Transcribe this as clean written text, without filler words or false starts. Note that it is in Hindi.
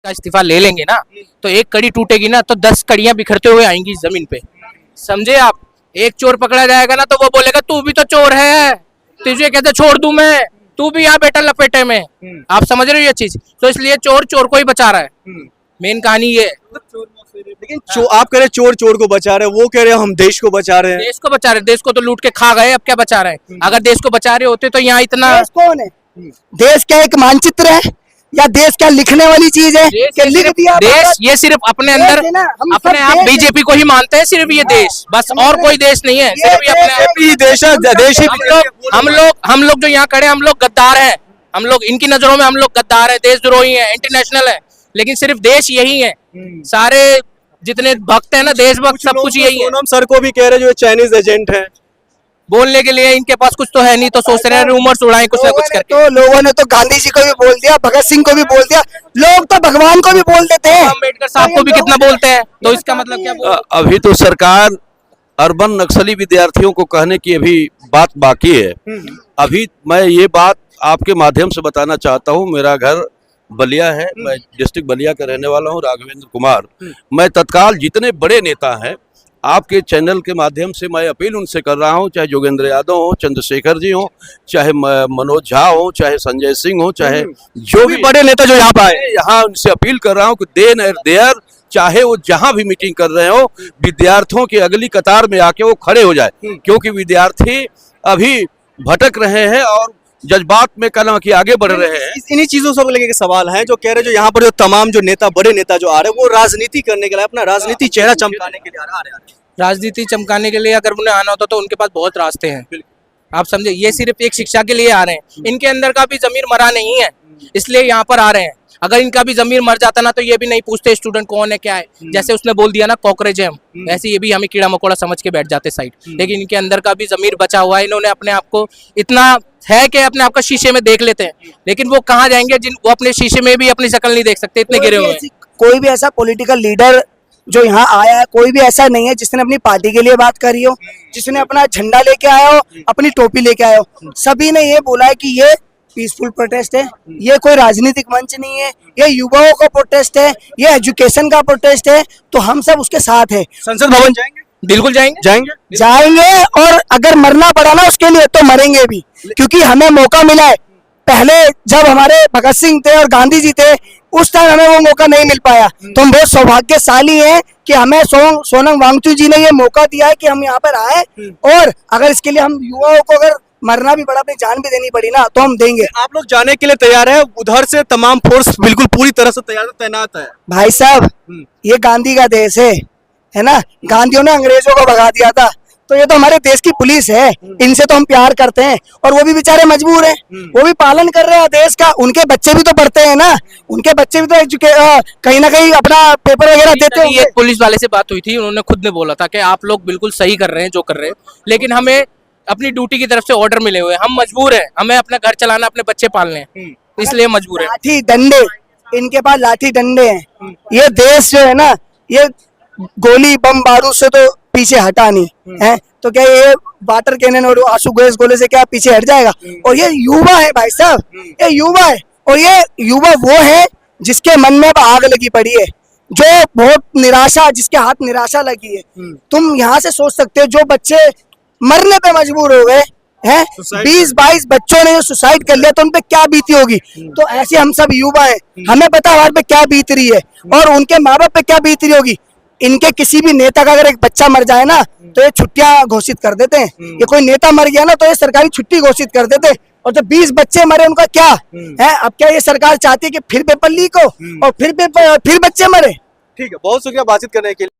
का इस्तीफा ले लेंगे ना तो एक कड़ी टूटेगी ना तो 10 कड़ियां बिखरते हुए आएंगी जमीन पे, समझे आप। एक चोर पकड़ा जाएगा ना तो वो बोलेगा तू भी तो चोर है, तुझे कैसे छोड़ दूं मैं, तू भी यहाँ बेटा लपेटे में। आप समझ रहे हो ये चीज। तो इसलिए चोर चोर को ही बचा रहा है, मेन कहानी ये। लेकिन आप कह रहे चोर चोर को बचा रहे हैं, वो कह रहे हैं हम देश को बचा रहे हैं। देश को बचा रहे, देश को तो लूट के खा गए, अब क्या बचा रहे हैं। अगर देश को बचा रहे होते तो यहाँ इतना। देश कौन है? देश क्या एक मानचित्र है या देश क्या लिखने वाली चीज है कि लिख दिया? देश ये सिर्फ अपने अंदर अपने आप बीजेपी को ही मानते हैं, सिर्फ ये देश, बस और कोई देश नहीं है, सिर्फ ये अपने आप ही देश है। देश ही हम लोग जो यहाँ खड़े, हम लोग गद्दार हैं, हम लोग इनकी नजरों में हम लोग गद्दार है, देशद्रोही है, इंटरनेशनल है, लेकिन सिर्फ देश यही है। सारे जितने भक्त है ना देशभक्त, सब कुछ यही है। सोनम सर को भी कह रहे जो चाइनीज एजेंट है, बोलने के लिए इनके पास कुछ तो है नहीं, तो सोच रहे हैं रूमर्स उड़ाएं कुछ ना कुछ करके। तो लोगों ने तो गांधी जी को भी बोल दिया, भगत सिंह को भी बोल दिया, लोग तो भगवान को भी बोल देते हैं, अम्बेडकर साहब को भी कितना बोलते हैं, तो इसका मतलब क्या? अभी तो सरकार अर्बन नक्सली विद्यार्थियों को कहने की अभी बात बाकी है। अभी मैं ये बात आपके माध्यम से बताना चाहता हूँ। मेरा घर बलिया है, मैं डिस्ट्रिक्ट बलिया का रहने वाला हूँ, राघवेंद्र कुमार। मैं तत्काल जितने बड़े नेता हैं, आपके चैनल के माध्यम से मैं अपील उनसे कर रहा हूं, चाहे जोगेंद्र यादव हो, चंद्रशेखर जी हो, चाहे मनोज झा हो, चाहे संजय सिंह हो, चाहे जो भी बड़े नेता जो यहाँ पे आए, यहाँ उनसे अपील कर रहा हूं कि देन एंड देयर, चाहे वो जहां भी मीटिंग कर रहे हो, विद्यार्थियों की अगली कतार में आके वो खड़े हो जाए, क्योंकि विद्यार्थी अभी भटक रहे हैं और जज्बात में कलम की आगे बढ़ रहे हैं। इन्हीं चीजों से लेके सवाल है जो कह रहे जो यहाँ पर जो तमाम जो नेता, बड़े नेता जो आ रहे हैं, वो राजनीति करने के लिए, अपना राजनीति चेहरा चमकाने के लिए आ रहे हैं। राजनीति चमकाने के लिए अगर उन्हें आना होता तो उनके पास बहुत रास्ते हैं, आप समझे। ये सिर्फ एक शिक्षा के लिए आ रहे हैं, इनके अंदर का भी जमीर मरा नहीं है, इसलिए यहाँ पर आ रहे हैं। अगर इनका भी जमीर मर जाता ना तो ये भी नहीं पूछते स्टूडेंट कौन है क्या है। जैसे उसने बोल दिया ना कॉकरोच है हम, ऐसे ये भी हमें कीड़ा मकोड़ा समझ के बैठ जाते साइड। लेकिन इनके अंदर का भी जमीर बचा हुआ है, इन्होंने अपने आप को इतना है कि अपने आप का शीशे में देख लेते हैं, लेकिन वो कहाँ जाएंगे जिन वो अपने शीशे में भी अपनी शक्ल नहीं देख सकते, इतने गिरे हुए हैं। कोई भी ऐसा पॉलिटिकल लीडर जो यहाँ आया है, कोई भी ऐसा नहीं है जिसने अपनी पार्टी के लिए बात करी हो, जिसने अपना झंडा लेके आया हो, अपनी टोपी लेके आया हो। सभी ने ये बोला है कि ये पीसफुल प्रोटेस्ट है, ये कोई राजनीतिक मंच नहीं है, ये युवाओं का प्रोटेस्ट है, ये एजुकेशन का प्रोटेस्ट है, तो हम सब उसके साथ है। संसद भवन जाएंगे? बिल्कुल जाएंगे और अगर मरना पड़ा ना उसके लिए तो मरेंगे भी, क्योंकि हमें मौका मिला है। पहले जब हमारे भगत सिंह थे और गांधी जी थे, उस टाइम हमें वो मौका नहीं मिल पाया, तो हम बहुत सौभाग्यशाली हैं कि हमें सोनम वांगचुक जी ने ये मौका दिया है कि हम यहाँ पर आए। और अगर इसके लिए हम युवाओं को अगर मरना भी पड़ा, अपनी जान भी देनी पड़ी ना, तो हम देंगे। आप लोग जाने के लिए तैयार है? उधर से तमाम फोर्स बिल्कुल पूरी तरह से तैनात है। भाई साहब, ये गांधी का देश है ना, गांधियों ने अंग्रेजों को भगा दिया था, तो ये तो हमारे देश की पुलिस है, इनसे तो हम प्यार करते हैं। और वो भी बेचारे मजबूर हैं, वो भी पालन कर रहे हैं देश का, उनके बच्चे भी तो पढ़ते हैं ना, उनके बच्चे भी तो कहीं ना कहीं अपना पेपर वगैरह देते हैं। एक पुलिस वाले से बात हुई थी, उन्होंने खुद ने बोला था कि आप लोग बिल्कुल सही कर रहे हैं जो कर रहे हैं, लेकिन हमें अपनी ड्यूटी की तरफ से ऑर्डर मिले हुए, हम मजबूर हैं, हमें अपना घर चलाना, अपने बच्चे पालने हैं, इसलिए मजबूर है। लाठी डंडे, इनके पास लाठी डंडे हैं। ये देश जो है ना, ये गोली बम बारूद से तो पीछे हटा नहीं है, तो क्या ये वाटर कैनन और आंसू गैस गोले से क्या पीछे हट जाएगा? और ये युवा है भाई साहब, ये युवा है, और ये युवा वो है जिसके मन में अब आग लगी पड़ी है, जो बहुत निराशा, जिसके हाथ निराशा लगी है। तुम यहाँ से सोच सकते हो, जो बच्चे मरने पे मजबूर हो गए हैं, 20-22 बच्चों ने सुसाइड कर लिया, तो उन पे क्या बीती होगी। तो ऐसे हम सब युवा हैं, हमें पता है हमारे पे क्या बीत रही है और उनके माँ बाप पे क्या बीत रही होगी। इनके किसी भी नेता का अगर एक बच्चा मर जाए ना तो ये छुट्टियां घोषित कर देते हैं, ये कोई नेता मर गया ना तो ये सरकारी छुट्टी घोषित कर देते हैं। और जब 20 बच्चे मरे उनका क्या है? अब क्या ये सरकार चाहती है कि फिर पेपर लीक हो और फिर बच्चे मरे? ठीक है, बहुत शुक्रिया बातचीत करने के लिए।